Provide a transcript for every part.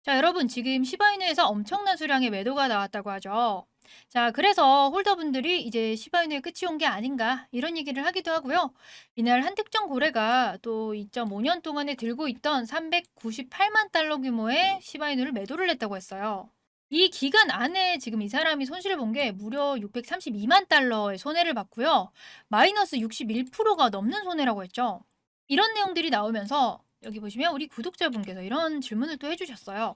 자, 여러분 지금 시바이누에서 엄청난 수량의 매도가 나왔다고 하죠. 자, 그래서 홀더분들이 이제 시바이누의 끝이 온 게 아닌가 이런 얘기를 하기도 하고요. 이날 한 특정 고래가 또 2.5년 동안에 들고 있던 398만 달러 규모의 시바이누를 매도를 했다고 했어요. 이 기간 안에 지금 이 사람이 손실을 본 게 무려 632만 달러의 손해를 봤고요. 마이너스 61%가 넘는 손해라고 했죠. 이런 내용들이 나오면서 여기 보시면 우리 구독자분께서 이런 질문을 또 해주셨어요.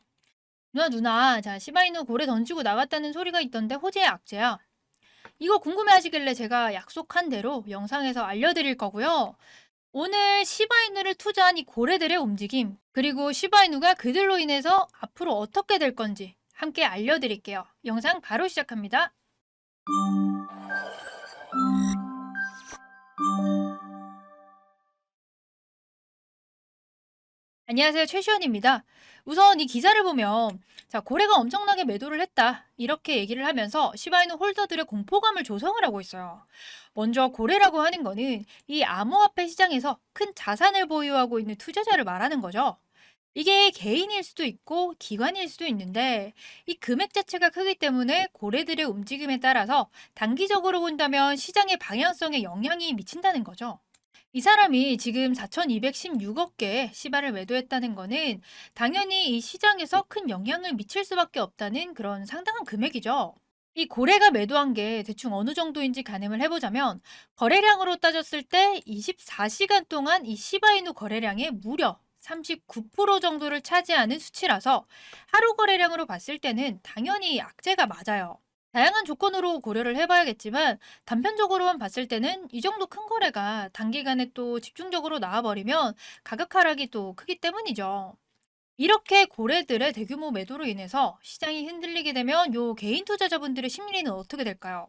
누나, 자, 시바이누 고래 던지고 나갔다는 소리가 있던데 호재야, 악재야? 이거 궁금해 하시길래 제가 약속한 대로 영상에서 알려드릴 거고요. 오늘 시바이누를 투자한 이 고래들의 움직임, 그리고 시바이누가 그들로 인해서 앞으로 어떻게 될 건지 함께 알려드릴게요. 영상 바로 시작합니다. 안녕하세요. 최시원입니다. 우선 이 기사를 보면 자, 고래가 엄청나게 매도를 했다. 이렇게 얘기를 하면서 시바이누 홀더들의 공포감을 조성을 하고 있어요. 먼저 고래라고 하는 거는 이 암호화폐 시장에서 큰 자산을 보유하고 있는 투자자를 말하는 거죠. 이게 개인일 수도 있고 기관일 수도 있는데 이 금액 자체가 크기 때문에 고래들의 움직임에 따라서 단기적으로 본다면 시장의 방향성에 영향이 미친다는 거죠. 이 사람이 지금 4,216억 개의 시바를 매도했다는 거는 당연히 이 시장에서 큰 영향을 미칠 수밖에 없다는 그런 상당한 금액이죠. 이 고래가 매도한 게 대충 어느 정도인지 가늠을 해보자면 거래량으로 따졌을 때 24시간 동안 이 시바이누 거래량의 무려 39% 정도를 차지하는 수치라서 하루 거래량으로 봤을 때는 당연히 악재가 맞아요. 다양한 조건으로 고려를 해봐야겠지만 단편적으로만 봤을 때는 이 정도 큰 거래가 단기간에 또 집중적으로 나와버리면 가격 하락이 또 크기 때문이죠. 이렇게 고래들의 대규모 매도로 인해서 시장이 흔들리게 되면 요 개인 투자자분들의 심리는 어떻게 될까요?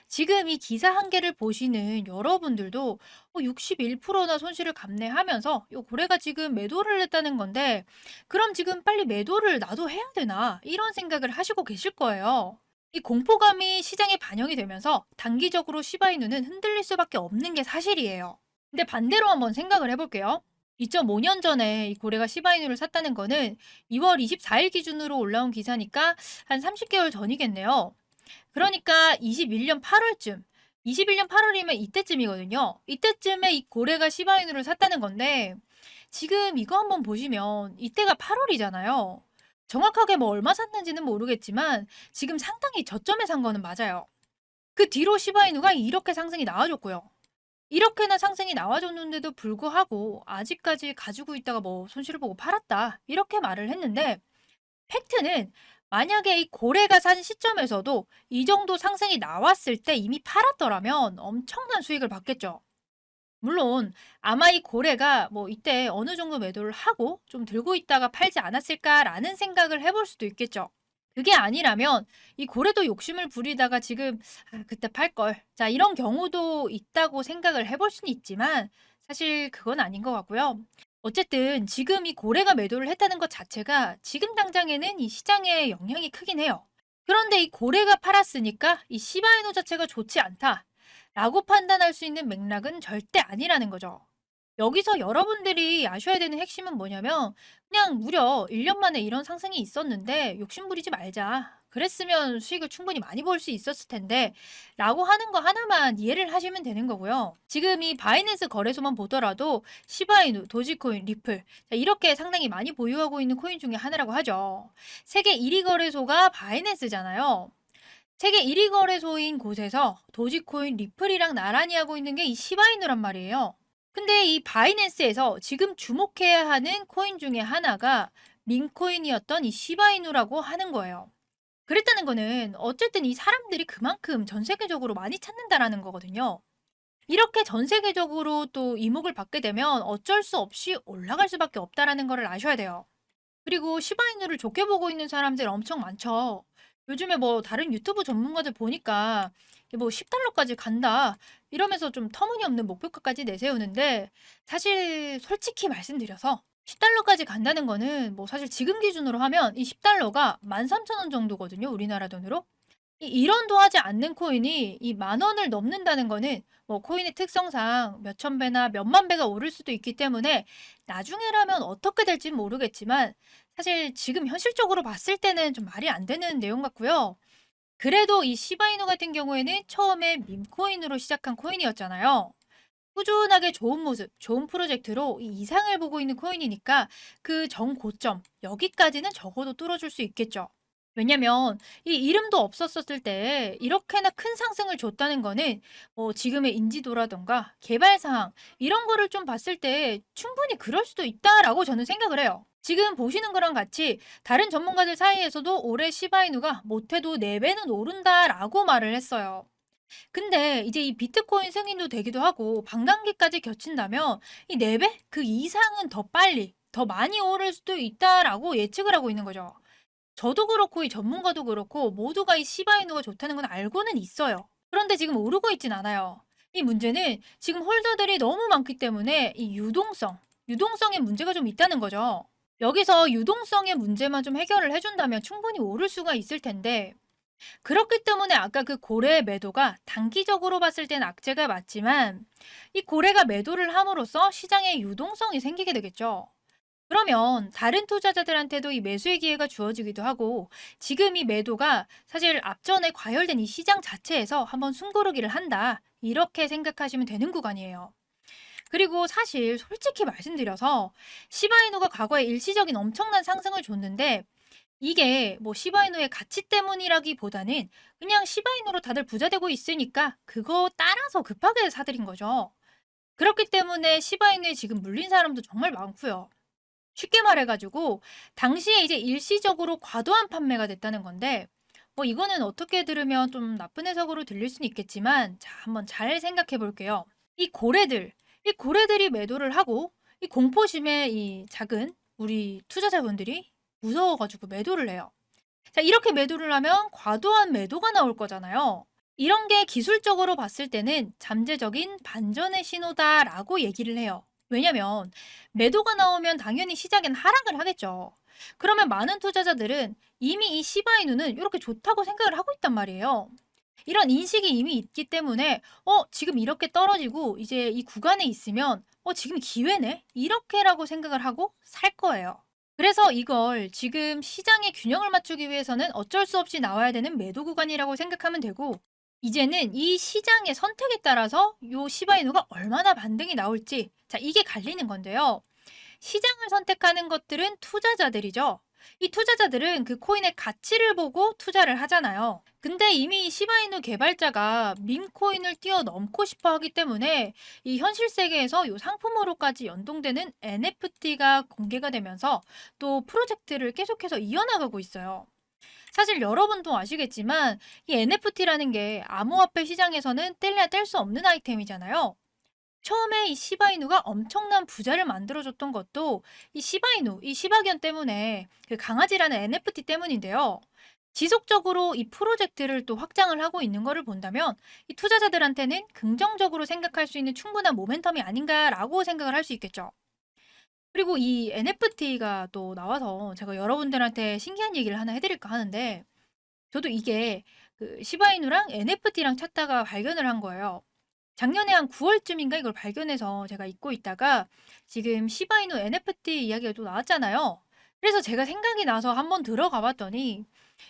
지금 이 기사 한 개를 보시는 여러분들도 61%나 손실을 감내하면서 요 고래가 지금 매도를 했다는 건데 그럼 지금 빨리 매도를 나도 해야 되나 이런 생각을 하시고 계실 거예요. 이 공포감이 시장에 반영이 되면서 단기적으로 시바이누는 흔들릴 수밖에 없는 게 사실이에요. 근데 반대로 한번 생각을 해볼게요. 2.5년 전에 이 고래가 시바이누를 샀다는 거는 2월 24일 기준으로 올라온 기사니까 한 30개월 전이겠네요. 그러니까 21년 8월쯤, 21년 8월이면 이때쯤이거든요. 이때쯤에 이 고래가 시바이누를 샀다는 건데 지금 이거 한번 보시면 이때가 8월이잖아요. 정확하게 뭐 얼마 샀는지는 모르겠지만 지금 상당히 저점에 산 거는 맞아요. 그 뒤로 시바이누가 이렇게 상승이 나와줬고요. 이렇게나 상승이 나와줬는데도 불구하고 아직까지 가지고 있다가 뭐 손실을 보고 팔았다. 이렇게 말을 했는데 팩트는 만약에 이 고래가 산 시점에서도 이 정도 상승이 나왔을 때 이미 팔았더라면 엄청난 수익을 받겠죠. 물론 아마 이 고래가 뭐 이때 어느 정도 매도를 하고 좀 들고 있다가 팔지 않았을까라는 생각을 해볼 수도 있겠죠. 그게 아니라면 이 고래도 욕심을 부리다가 지금 그때 팔걸. 자, 이런 경우도 있다고 생각을 해볼 수는 있지만 사실 그건 아닌 것 같고요. 어쨌든 지금 이 고래가 매도를 했다는 것 자체가 지금 당장에는 이 시장에 영향이 크긴 해요. 그런데 이 고래가 팔았으니까 이 시바이누 자체가 좋지 않다. 라고 판단할 수 있는 맥락은 절대 아니라는 거죠. 여기서 여러분들이 아셔야 되는 핵심은 뭐냐면 그냥 무려 1년 만에 이런 상승이 있었는데 욕심부리지 말자. 그랬으면 수익을 충분히 많이 벌 수 있었을 텐데 라고 하는 거 하나만 이해를 하시면 되는 거고요. 지금 이 바이낸스 거래소만 보더라도 시바이누, 도지코인, 리플 자, 이렇게 상당히 많이 보유하고 있는 코인 중에 하나라고 하죠. 세계 1위 거래소가 바이낸스잖아요. 세계 1위 거래소인 곳에서 도지코인, 리플이랑 나란히 하고 있는 게 이 시바이누란 말이에요. 근데 이 바이낸스에서 지금 주목해야 하는 코인 중에 하나가 민코인이었던 이 시바이누라고 하는 거예요. 그랬다는 거는 어쨌든 이 사람들이 그만큼 전 세계적으로 많이 찾는다라는 거거든요. 이렇게 전 세계적으로 또 이목을 받게 되면 어쩔 수 없이 올라갈 수밖에 없다라는 거를 아셔야 돼요. 그리고 시바이누를 좋게 보고 있는 사람들 엄청 많죠. 요즘에 뭐 다른 유튜브 전문가들 보니까 뭐 10달러까지 간다 이러면서 좀 터무니없는 목표가까지 내세우는데 사실 솔직히 말씀드려서 10달러까지 간다는 거는 뭐 사실 지금 기준으로 하면 이 10달러가 13,000원 정도거든요. 우리나라 돈으로. 이런도 하지 않는 코인이 이 10,000원을 넘는다는 거는 뭐 코인의 특성상 몇천 배나 몇만 배가 오를 수도 있기 때문에 나중에라면 어떻게 될진 모르겠지만 사실 지금 현실적으로 봤을 때는 좀 말이 안 되는 내용 같고요. 그래도 이 시바이누 같은 경우에는 처음에 밈코인으로 시작한 코인이었잖아요. 꾸준하게 좋은 모습, 좋은 프로젝트로 이 이상을 보고 있는 코인이니까 그 정고점, 여기까지는 적어도 뚫어줄 수 있겠죠. 왜냐면 이 이름도 없었었을 때 이렇게나 큰 상승을 줬다는 거는 지금의 인지도라던가 개발 사항 이런 거를 좀 봤을 때 충분히 그럴 수도 있다라고 저는 생각을 해요. 지금 보시는 거랑 같이 다른 전문가들 사이에서도 올해 시바이누가 못해도 4배는 오른다라고 말을 했어요. 근데 이제 이 비트코인 승인도 되기도 하고 반감기까지 겹친다면 이 4배? 그 이상은 더 빨리, 더 많이 오를 수도 있다라고 예측을 하고 있는 거죠. 저도 그렇고 이 전문가도 그렇고 모두가 이 시바이누가 좋다는 건 알고는 있어요. 그런데 지금 오르고 있진 않아요. 이 문제는 지금 홀더들이 너무 많기 때문에 이 유동성의 문제가 좀 있다는 거죠. 여기서 유동성의 문제만 좀 해결을 해준다면 충분히 오를 수가 있을 텐데 그렇기 때문에 아까 그 고래의 매도가 단기적으로 봤을 땐 악재가 맞지만 이 고래가 매도를 함으로써 시장에 유동성이 생기게 되겠죠. 그러면 다른 투자자들한테도 이 매수의 기회가 주어지기도 하고 지금 이 매도가 사실 앞전에 과열된 이 시장 자체에서 한번 숨고르기를 한다. 이렇게 생각하시면 되는 구간이에요. 그리고 사실 솔직히 말씀드려서 시바이누가 과거에 일시적인 엄청난 상승을 줬는데 이게 뭐 시바이누의 가치 때문이라기보다는 그냥 시바이누로 다들 부자 되고 있으니까 그거 따라서 급하게 사들인 거죠. 그렇기 때문에 시바이누에 지금 물린 사람도 정말 많고요. 쉽게 말해가지고 당시에 이제 일시적으로 과도한 판매가 됐다는 건데 뭐 이거는 어떻게 들으면 좀 나쁜 해석으로 들릴 수는 있겠지만 자 한번 잘 생각해 볼게요. 이 고래들, 이 고래들이 매도를 하고 이 공포심에 이 작은 우리 투자자분들이 무서워가지고 매도를 해요. 자, 이렇게 매도를 하면 과도한 매도가 나올 거잖아요. 이런 게 기술적으로 봤을 때는 잠재적인 반전의 신호다라고 얘기를 해요. 왜냐면 매도가 나오면 당연히 시장엔 하락을 하겠죠. 그러면 많은 투자자들은 이미 이 시바이누는 이렇게 좋다고 생각을 하고 있단 말이에요. 이런 인식이 이미 있기 때문에 지금 이렇게 떨어지고 이제 이 구간에 있으면 지금 기회네? 이렇게라고 생각을 하고 살 거예요. 그래서 이걸 지금 시장의 균형을 맞추기 위해서는 어쩔 수 없이 나와야 되는 매도 구간이라고 생각하면 되고 이제는 이 시장의 선택에 따라서 요 시바이누가 얼마나 반등이 나올지 자 이게 갈리는 건데요. 시장을 선택하는 것들은 투자자들이죠. 이 투자자들은 그 코인의 가치를 보고 투자를 하잖아요. 근데 이미 시바이누 개발자가 밈코인을 뛰어넘고 싶어 하기 때문에 이 현실 세계에서 이 상품으로까지 연동되는 NFT가 공개가 되면서 또 프로젝트를 계속해서 이어나가고 있어요. 사실 여러분도 아시겠지만 이 NFT라는 게 암호화폐 시장에서는 뗄래야 뗄 수 없는 아이템이잖아요. 처음에 이 시바이누가 엄청난 부자를 만들어줬던 것도 이 시바이누, 이 시바견 때문에 그 강아지라는 NFT 때문인데요. 지속적으로 이 프로젝트를 또 확장을 하고 있는 거를 본다면 이 투자자들한테는 긍정적으로 생각할 수 있는 충분한 모멘텀이 아닌가라고 생각을 할 수 있겠죠. 그리고 이 NFT가 또 나와서 제가 여러분들한테 신기한 얘기를 하나 해드릴까 하는데 저도 이게 그 시바이누랑 NFT랑 찾다가 발견을 한 거예요. 작년에 한 9월쯤인가 이걸 발견해서 제가 잊고 있다가 지금 시바이누 NFT 이야기가 또 나왔잖아요. 그래서 제가 생각이 나서 한번 들어가 봤더니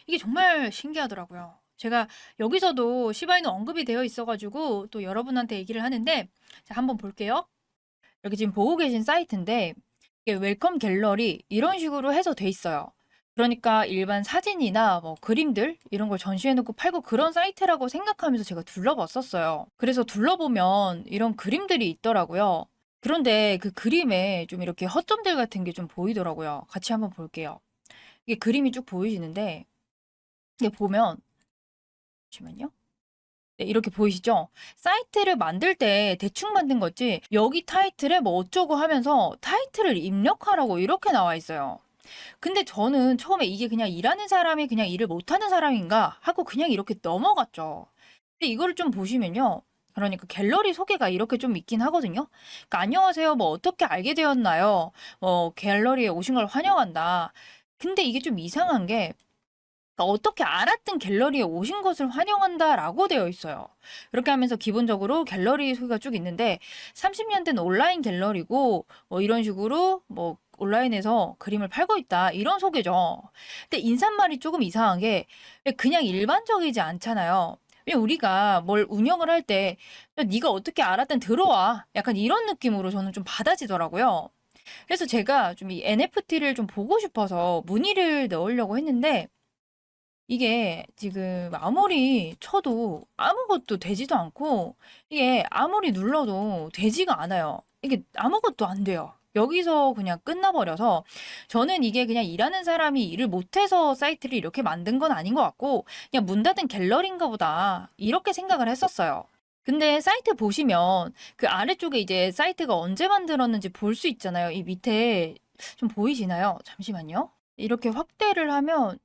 이게 정말 신기하더라고요. 제가 여기서도 시바이누 언급이 되어 있어가지고 또 여러분한테 얘기를 하는데 자, 한번 볼게요. 여기 지금 보고 계신 사이트인데 이게 웰컴 갤러리 이런 식으로 해서 돼 있어요. 그러니까 일반 사진이나 뭐 그림들 이런 걸 전시해 놓고 팔고 그런 사이트라고 생각하면서 제가 둘러봤었어요. 그래서 둘러보면 이런 그림들이 있더라고요. 그런데 그 그림에 좀 이렇게 허점들 같은 게 좀 보이더라고요. 같이 한번 볼게요. 이게 그림이 쭉 보이시는데 이게 보면 잠시만요. 네, 이렇게 보이시죠? 사이트를 만들 때 대충 만든 거지 여기 타이틀에 뭐 어쩌고 하면서 타이틀을 입력하라고 이렇게 나와 있어요. 근데 저는 처음에 이게 그냥 일하는 사람이 그냥 일을 못하는 사람인가 하고 그냥 이렇게 넘어갔죠. 근데 이거를 좀 보시면요. 그러니까 갤러리 소개가 이렇게 좀 있긴 하거든요. 그러니까 안녕하세요. 뭐 어떻게 알게 되었나요? 뭐 갤러리에 오신 걸 환영한다. 근데 이게 좀 이상한 게 그러니까 어떻게 알았든 갤러리에 오신 것을 환영한다라고 되어 있어요. 이렇게 하면서 기본적으로 갤러리 소개가 쭉 있는데 30년 된 온라인 갤러리고 뭐 이런 식으로 뭐 온라인에서 그림을 팔고 있다. 이런 소개죠. 근데 인사말이 조금 이상한 게 그냥 일반적이지 않잖아요. 왜 우리가 뭘 운영을 할 때 네가 어떻게 알았든 들어와. 약간 이런 느낌으로 저는 좀 받아지더라고요. 그래서 제가 좀 이 NFT를 좀 보고 싶어서 문의를 넣으려고 했는데 이게 지금 아무리 쳐도 아무것도 되지도 않고 이게 아무리 눌러도 되지가 않아요. 이게 아무것도 안 돼요. 여기서 그냥 끝나버려서 저는 이게 그냥 일하는 사람이 일을 못해서 사이트를 이렇게 만든 건 아닌 것 같고 그냥 문 닫은 갤러리인가 보다 이렇게 생각을 했었어요. 근데 사이트 보시면 그 아래쪽에 이제 사이트가 언제 만들었는지 볼 수 있잖아요. 이 밑에 좀 보이시나요? 잠시만요. 이렇게 확대를 하면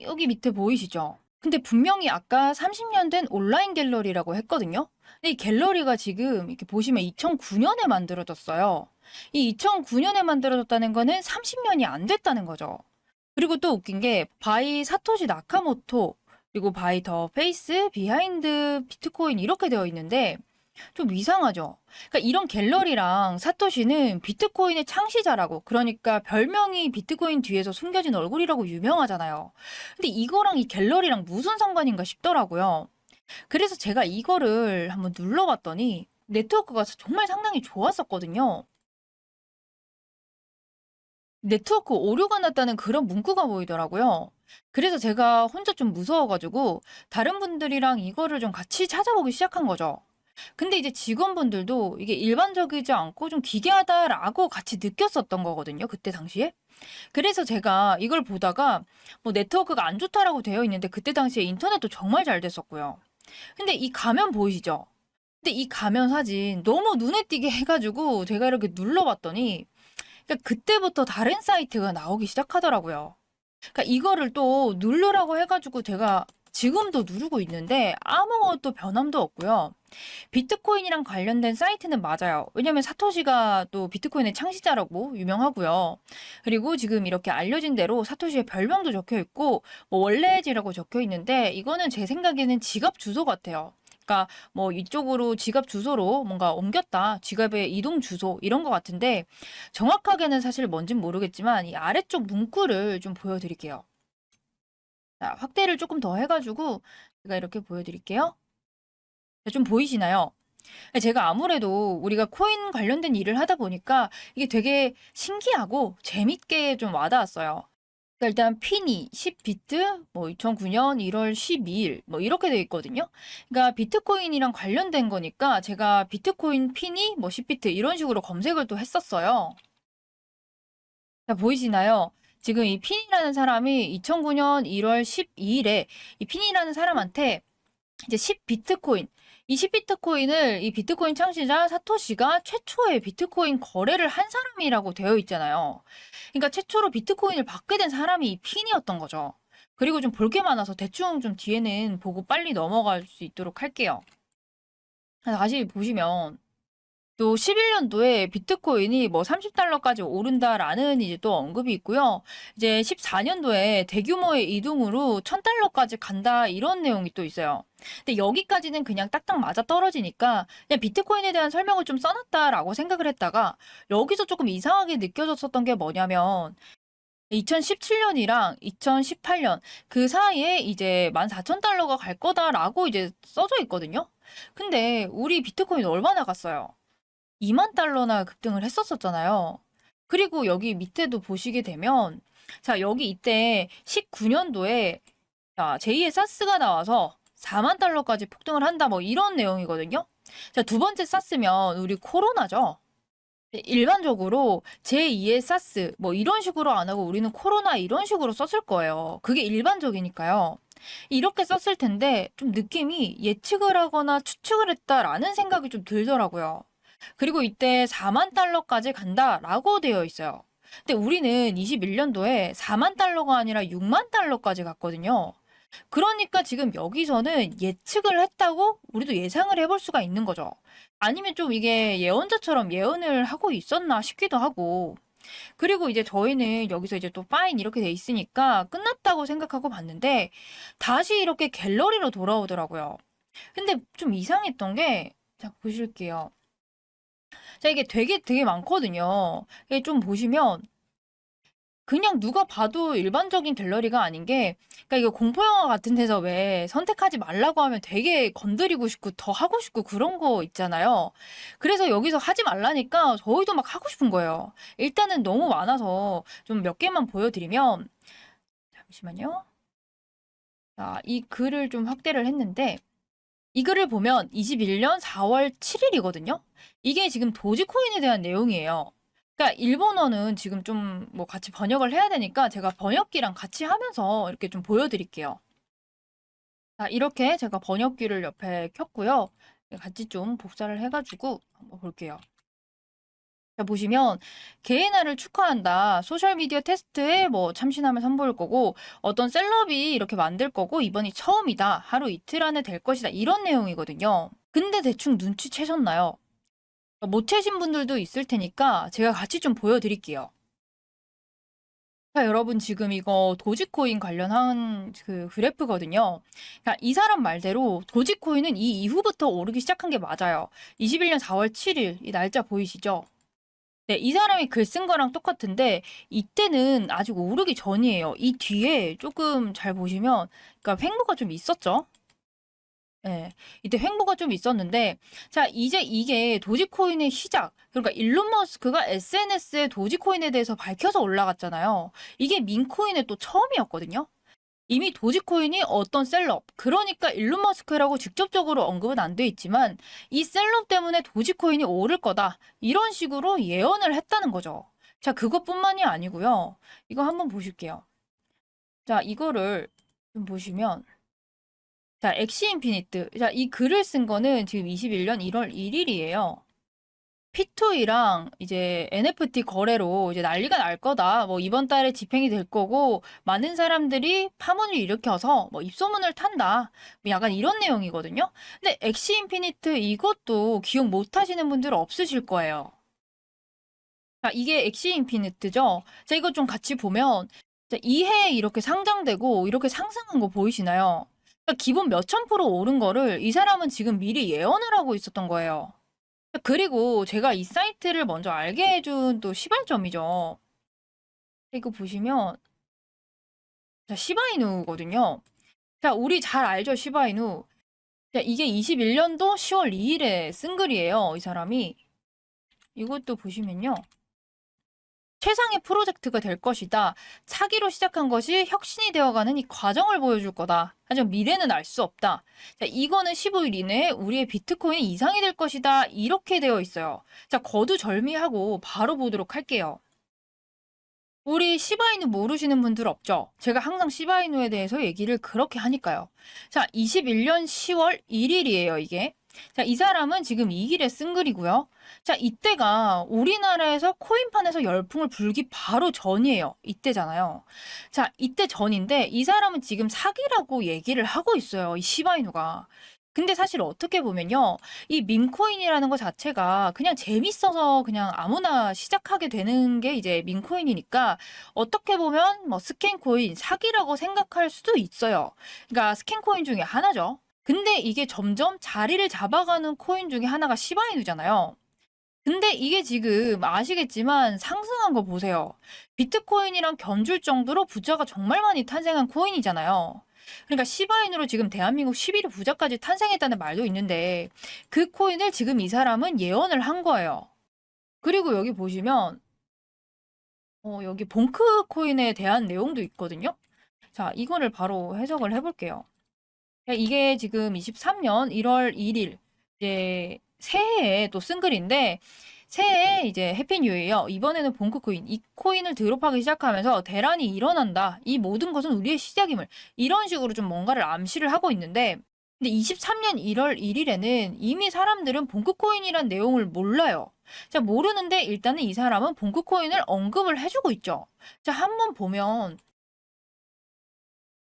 여기 밑에 보이시죠? 근데 분명히 아까 30년 된 온라인 갤러리라고 했거든요. 근데 이 갤러리가 지금 이렇게 보시면 2009년에 만들어졌어요. 이 2009년에 만들어졌다는 거는 30년이 안 됐다는 거죠. 그리고 또 웃긴 게 바이 사토시 나카모토 그리고 바이 더 페이스 비하인드 비트코인 이렇게 되어 있는데 좀 이상하죠. 그러니까 이런 갤러리랑 사토시는 비트코인의 창시자라고, 그러니까 별명이 비트코인 뒤에서 숨겨진 얼굴이라고 유명하잖아요. 근데 이거랑 이 갤러리랑 무슨 상관인가 싶더라고요. 그래서 제가 이거를 한번 눌러봤더니 네트워크가 정말 상당히 좋았었거든요. 네트워크 오류가 났다는 그런 문구가 보이더라고요. 그래서 제가 혼자 좀 무서워가지고 다른 분들이랑 이거를 좀 같이 찾아보기 시작한 거죠. 근데 이제 직원분들도 이게 일반적이지 않고 좀 기괴하다라고 같이 느꼈었던 거거든요. 그때 당시에. 그래서 제가 이걸 보다가 뭐 네트워크가 안 좋다라고 되어 있는데 그때 당시에 인터넷도 정말 잘 됐었고요. 근데 이 가면 보이시죠? 근데 이 가면 사진 너무 눈에 띄게 해가지고 제가 이렇게 눌러봤더니 그러니까 그때부터 다른 사이트가 나오기 시작하더라고요. 그러니까 이거를 또 누르라고 해가지고 제가 지금도 누르고 있는데 아무것도 변함도 없고요. 비트코인이랑 관련된 사이트는 맞아요. 왜냐면 사토시가 또 비트코인의 창시자라고 유명하고요. 그리고 지금 이렇게 알려진 대로 사토시의 별명도 적혀 있고 뭐 원래지라고 적혀 있는데 이거는 제 생각에는 지갑 주소 같아요. 그러니까 뭐 이쪽으로 지갑 주소로 뭔가 옮겼다. 지갑의 이동 주소 이런 것 같은데 정확하게는 사실 뭔진 모르겠지만 이 아래쪽 문구를 좀 보여드릴게요. 자, 확대를 조금 더 해가지고 제가 이렇게 보여드릴게요. 좀 보이시나요? 제가 아무래도 우리가 코인 관련된 일을 하다 보니까 이게 되게 신기하고 재밌게 좀 와닿았어요. 그러니까 일단 피니 10비트 뭐 2009년 1월 12일 뭐 이렇게 돼 있거든요. 그러니까 비트코인이랑 관련된 거니까 제가 비트코인 피니 뭐 10비트 이런 식으로 검색을 또 했었어요. 자, 보이시나요? 지금 이 핀이라는 사람이 2009년 1월 12일에 이 핀이라는 사람한테 이제 10비트코인, 이 10비트코인을 이 비트코인 창시자 사토시가 최초의 비트코인 거래를 한 사람이라고 되어 있잖아요. 그러니까 최초로 비트코인을 받게 된 사람이 이 핀이었던 거죠. 그리고 좀 볼 게 많아서 대충 좀 뒤에는 보고 빨리 넘어갈 수 있도록 할게요. 다시 보시면 또 11년도에 비트코인이 뭐 30달러까지 오른다라는 이제 또 언급이 있고요. 이제 14년도에 대규모의 이동으로 1000달러까지 간다 이런 내용이 또 있어요. 근데 여기까지는 그냥 딱딱 맞아 떨어지니까 그냥 비트코인에 대한 설명을 좀 써놨다라고 생각을 했다가 여기서 조금 이상하게 느껴졌었던 게 뭐냐면 2017년이랑 2018년 그 사이에 이제 14,000달러가 갈 거다라고 이제 써져 있거든요. 근데 우리 비트코인 얼마나 갔어요? 2만 달러나 급등을 했었었잖아요. 그리고 여기 밑에도 보시게 되면 자, 여기 이때 19년도에 제2의 사스가 나와서 4만 달러까지 폭등을 한다 뭐 이런 내용이거든요. 자, 두 번째 사스면 우리 코로나죠. 일반적으로 제2의 사스 뭐 이런 식으로 안 하고 우리는 코로나 이런 식으로 썼을 거예요. 그게 일반적이니까요. 이렇게 썼을 텐데 좀 느낌이 예측을 하거나 추측을 했다라는 생각이 좀 들더라고요. 그리고 이때 4만 달러까지 간다라고 되어 있어요. 근데 우리는 21년도에 4만 달러가 아니라 6만 달러까지 갔거든요. 그러니까 지금 여기서는 예측을 했다고 우리도 예상을 해볼 수가 있는 거죠. 아니면 좀 이게 예언자처럼 예언을 하고 있었나 싶기도 하고. 그리고 이제 저희는 여기서 이제 또 파인 이렇게 돼 있으니까 끝났다고 생각하고 봤는데 다시 이렇게 갤러리로 돌아오더라고요. 근데 좀 이상했던 게, 자, 보실게요. 자, 이게 되게 많거든요. 이게 좀 보시면 그냥 누가 봐도 일반적인 갤러리가 아닌 게, 그러니까 이거 공포 영화 같은 데서 왜 선택하지 말라고 하면 되게 건드리고 싶고 더 하고 싶고 그런 거 있잖아요. 그래서 여기서 하지 말라니까 저희도 막 하고 싶은 거예요. 일단은 너무 많아서 좀 몇 개만 보여드리면, 잠시만요. 자, 이 글을 좀 확대를 했는데, 이 글을 보면 21년 4월 7일이거든요. 이게 지금 도지코인에 대한 내용이에요. 그러니까 일본어는 지금 좀 뭐 같이 번역을 해야 되니까 제가 번역기랑 같이 하면서 이렇게 좀 보여드릴게요. 자, 이렇게 제가 번역기를 옆에 켰고요. 같이 좀 복사를 해가지고 한번 볼게요. 자, 보시면 개인화를 축하한다. 소셜미디어 테스트에 뭐 참신함을 선보일 거고 어떤 셀럽이 이렇게 만들 거고 이번이 처음이다. 하루 이틀 안에 될 것이다. 이런 내용이거든요. 근데 대충 눈치채셨나요? 못 채신 분들도 있을 테니까 제가 같이 좀 보여드릴게요. 자, 여러분 지금 이거 도지코인 관련한 그 그래프거든요. 그러니까 이 사람 말대로 도지코인은 이 이후부터 오르기 시작한 게 맞아요. 21년 4월 7일 이 날짜 보이시죠? 네, 이 사람이 글 쓴 거랑 똑같은데 이때는 아직 오르기 전이에요. 이 뒤에 조금 잘 보시면 그러니까 횡보가 좀 있었죠. 예. 이때 횡보가 좀 있었는데 자, 이제 이게 도지코인의 시작. 그러니까 일론 머스크가 SNS에 도지코인에 대해서 밝혀서 올라갔잖아요. 이게 민코인의 또 처음이었거든요. 이미 도지코인이 어떤 셀럽, 그러니까 일론 머스크라고 직접적으로 언급은 안 돼 있지만 이 셀럽 때문에 도지코인이 오를 거다. 이런 식으로 예언을 했다는 거죠. 자, 그것뿐만이 아니고요. 이거 한번 보실게요. 자, 이거를 좀 보시면 자, 엑시 인피니트. 자, 이 글을 쓴 거는 지금 21년 1월 1일이에요. P2E랑 이제 NFT 거래로 이제 난리가 날 거다. 뭐 이번 달에 집행이 될 거고 많은 사람들이 파문을 일으켜서 뭐 입소문을 탄다. 뭐 약간 이런 내용이거든요. 근데 엑시 인피니트 이것도 기억 못 하시는 분들 없으실 거예요. 자, 이게 엑시 인피니트죠. 자, 이거 좀 같이 보면 자, 이 해에 이렇게 상장되고 이렇게 상승한 거 보이시나요? 그러니까 기본 몇천 프로 오른 거를 이 사람은 지금 미리 예언을 하고 있었던 거예요. 그리고 제가 이 사이트를 먼저 알게 해준 또 시발점이죠. 이거 보시면 자, 시바이누거든요. 자, 우리 잘 알죠, 시바이누. 자, 이게 21년도 10월 2일에 쓴 글이에요, 이 사람이. 이것도 보시면요. 최상의 프로젝트가 될 것이다. 차기로 시작한 것이 혁신이 되어가는 이 과정을 보여줄 거다. 하지만 미래는 알 수 없다. 자, 이거는 15일 이내에 우리의 비트코인이 이상이 될 것이다. 이렇게 되어 있어요. 자, 거두절미하고 바로 보도록 할게요. 우리 시바이누 모르시는 분들 없죠? 제가 항상 시바이누에 대해서 얘기를 그렇게 하니까요. 자, 21년 10월 1일이에요, 이게. 자, 이 사람은 지금 이 길에 쓴 글이고요. 자, 이때가 우리나라에서 코인판에서 열풍을 불기 바로 전이에요. 이때잖아요. 자, 이때 전인데 이 사람은 지금 사기라고 얘기를 하고 있어요. 이 시바이누가. 근데 사실 어떻게 보면요. 이 밈코인이라는 것 자체가 그냥 재밌어서 그냥 아무나 시작하게 되는 게 이제 밈코인이니까 어떻게 보면 뭐 스캔코인, 사기라고 생각할 수도 있어요. 그러니까 스캔코인 중에 하나죠. 근데 이게 점점 자리를 잡아가는 코인 중에 하나가 시바이누잖아요. 근데 이게 지금 아시겠지만 상승한 거 보세요. 비트코인이랑 견줄 정도로 부자가 정말 많이 탄생한 코인이잖아요. 그러니까 시바인으로 지금 대한민국 11위 부자까지 탄생했다는 말도 있는데 그 코인을 지금 이 사람은 예언을 한 거예요. 그리고 여기 보시면 여기 봉크 코인에 대한 내용도 있거든요. 자, 이거를 바로 해석을 해볼게요. 이게 지금 23년 1월 1일 이제 새해에 또 쓴 글인데 새해에 이제 해피 뉴 이어 이번에는 봉크 코인 이 코인을 드롭하기 시작하면서 대란이 일어난다. 이 모든 것은 우리의 시작임을 이런 식으로 좀 뭔가를 암시를 하고 있는데 근데 23년 1월 1일에는 이미 사람들은 봉크 코인이란 내용을 몰라요. 자, 모르는데 일단은 이 사람은 봉크 코인을 언급을 해주고 있죠. 자, 한번 보면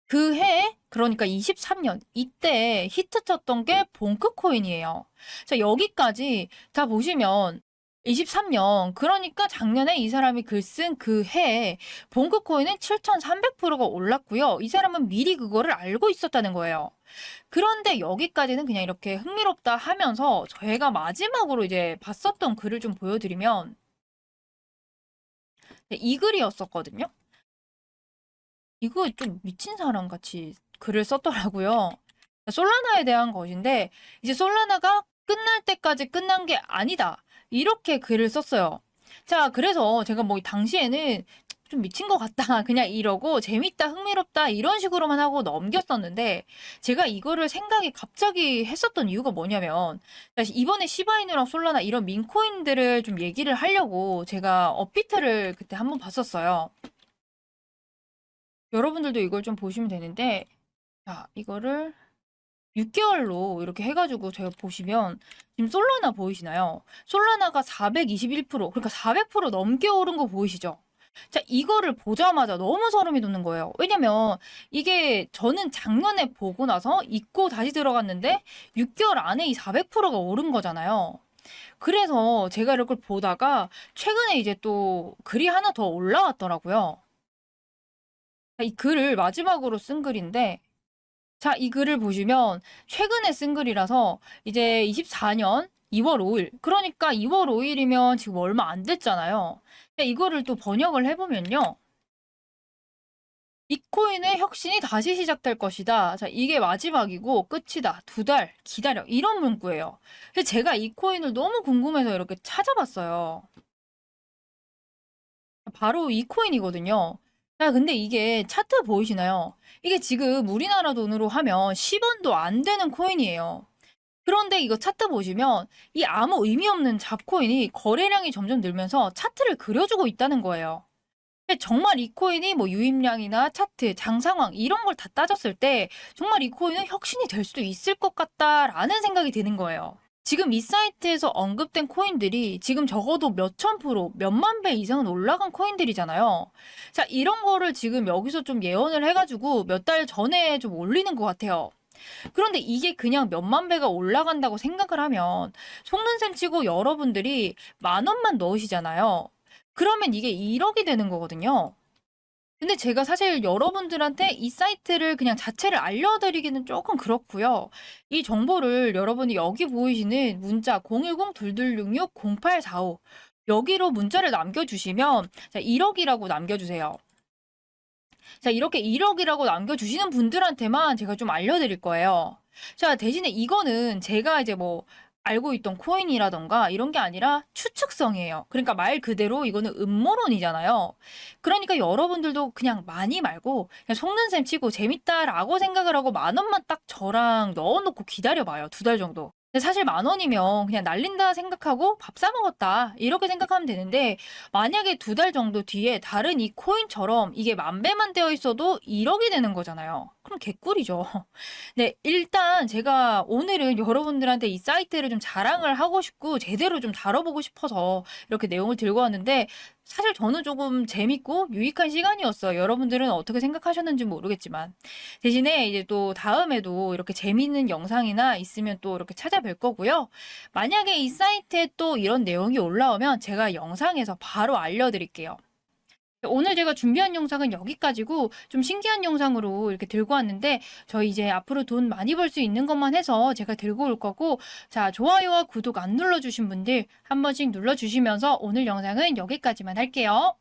그 해에 그러니까 23년 이때 히트 쳤던 게 봉크코인이에요. 자, 여기까지 다 보시면 23년 그러니까 작년에 이 사람이 글 쓴 그 해에 봉크코인은 7,300%가 올랐고요. 이 사람은 미리 그거를 알고 있었다는 거예요. 그런데 여기까지는 그냥 이렇게 흥미롭다 하면서 제가 마지막으로 이제 봤었던 글을 좀 보여드리면 이 글이었었거든요. 이거 좀 미친 사람 같이 글을 썼더라고요. 솔라나에 대한 것인데 이제 솔라나가 끝날 때까지 끝난 게 아니다. 이렇게 글을 썼어요. 자, 그래서 제가 뭐 당시에는 좀 미친 것 같다. 그냥 이러고 재밌다, 흥미롭다 이런 식으로만 하고 넘겼었는데 제가 이거를 생각이 갑자기 했었던 이유가 뭐냐면 이번에 시바이누랑 솔라나 이런 민코인들을 좀 얘기를 하려고 제가 업비트를 그때 한번 봤었어요. 여러분들도 이걸 좀 보시면 되는데 자, 이거를 6개월로 이렇게 해가지고 제가 보시면 지금 솔라나 보이시나요? 솔라나가 421%, 그러니까 400% 넘게 오른 거 보이시죠? 자, 이거를 보자마자 너무 소름이 돋는 거예요. 왜냐면 이게 저는 작년에 보고 나서 잊고 다시 들어갔는데 6개월 안에 이 400%가 오른 거잖아요. 그래서 제가 이걸 보다가 최근에 이제 또 글이 하나 더 올라왔더라고요. 이 글을 마지막으로 쓴 글인데 자, 이 글을 보시면 최근에 쓴 글이라서 이제 24년 2월 5일. 그러니까 2월 5일이면 지금 얼마 안 됐잖아요. 근데 이거를 또 번역을 해보면요. 비트코인의 혁신이 다시 시작될 것이다. 자, 이게 마지막이고 끝이다. 2달 기다려. 이런 문구예요. 그래서 제가 이 코인을 너무 궁금해서 이렇게 찾아봤어요. 바로 이 코인이거든요. 자, 근데 이게 차트 보이시나요? 이게 지금 우리나라 돈으로 하면 10원도 안 되는 코인이에요. 그런데 이거 차트 보시면 이 아무 의미 없는 잡코인이 거래량이 점점 늘면서 차트를 그려주고 있다는 거예요. 근데 정말 이 코인이 뭐 유입량이나 차트, 장 상황 이런 걸 다 따졌을 때 정말 이 코인은 혁신이 될 수도 있을 것 같다라는 생각이 드는 거예요. 지금 이 사이트에서 언급된 코인들이 지금 적어도 몇천 프로, 몇만 배 이상은 올라간 코인들이잖아요. 자, 이런 거를 지금 여기서 좀 예언을 해가지고 몇 달 전에 좀 올리는 것 같아요. 그런데 이게 그냥 몇만 배가 올라간다고 생각을 하면 속는 셈 치고 여러분들이 10,000원만 넣으시잖아요. 그러면 이게 1억이 되는 거거든요. 근데 제가 사실 여러분들한테 이 사이트를 그냥 자체를 알려드리기는 조금 그렇고요. 이 정보를 여러분이 여기 보이시는 문자 010-2266-0845 여기로 문자를 남겨주시면 자, 1억이라고 남겨주세요. 자, 이렇게 1억이라고 남겨주시는 분들한테만 제가 좀 알려드릴 거예요. 자, 대신에 이거는 제가 이제 뭐 알고 있던 코인이라던가 이런 게 아니라 추측성이에요. 그러니까 말 그대로 이거는 음모론이잖아요. 그러니까 여러분들도 그냥 많이 말고 그냥 속는 셈 치고 재밌다라고 생각을 하고 10,000원만 딱 저랑 넣어놓고 기다려봐요. 2달 정도. 근데 사실 10,000원이면 그냥 날린다 생각하고 밥 사 먹었다 이렇게 생각하면 되는데 만약에 2달 정도 뒤에 다른 이 코인처럼 이게 10,000배만 되어 있어도 1억이 되는 거잖아요. 그럼 개꿀이죠. 네, 일단 제가 오늘은 여러분들한테 이 사이트를 좀 자랑을 하고 싶고 제대로 좀 다뤄보고 싶어서 이렇게 내용을 들고 왔는데 사실 저는 조금 재밌고 유익한 시간이었어요. 여러분들은 어떻게 생각하셨는지 모르겠지만 대신에 이제 또 다음에도 이렇게 재밌는 영상이나 있으면 또 이렇게 찾아뵐 거고요. 만약에 이 사이트에 또 이런 내용이 올라오면 제가 영상에서 바로 알려드릴게요. 오늘 제가 준비한 영상은 여기까지고 좀 신기한 영상으로 이렇게 들고 왔는데 저희 이제 앞으로 돈 많이 벌 수 있는 것만 해서 제가 들고 올 거고 자, 좋아요와 구독 안 눌러주신 분들 한 번씩 눌러주시면서 오늘 영상은 여기까지만 할게요.